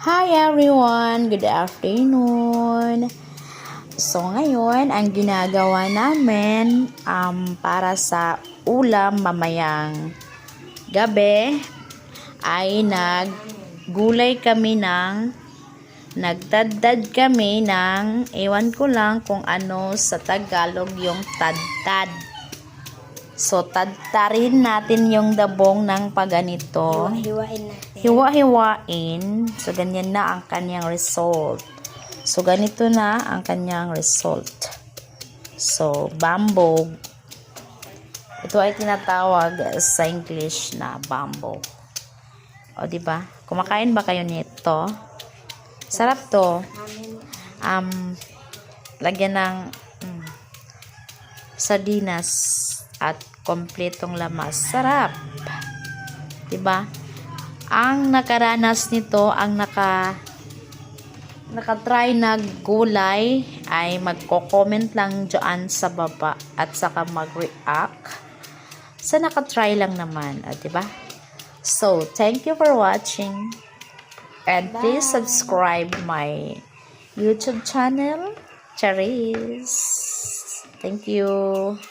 Hi everyone! Good afternoon! So ngayon, ang ginagawa namin para sa ulam mamayang gabi ay nagtadtad kami ng, ewan ko lang kung ano sa Tagalog yung tadtad. So, tadtarin natin yung dabong ng paganito. Hiwa-hiwain natin. Hiwa-hiwain. So, ganyan na ang kanyang result. So, ganito na ang kanyang result. So, bambog. Ito ay tinatawag sa English na bambog. O, diba? Kumakain ba kayo nito? Sarap to. Lagyan ng sardinas at kompletong lamas. Sarap. 'Di ba? Ang nakaranas nito, ang nakatry na gulay ay magko-comment lang diyan sa baba at saka mag-react sa nakatry lang naman, 'di ba? So, thank you for watching and please subscribe my YouTube channel, Charis. Thank you.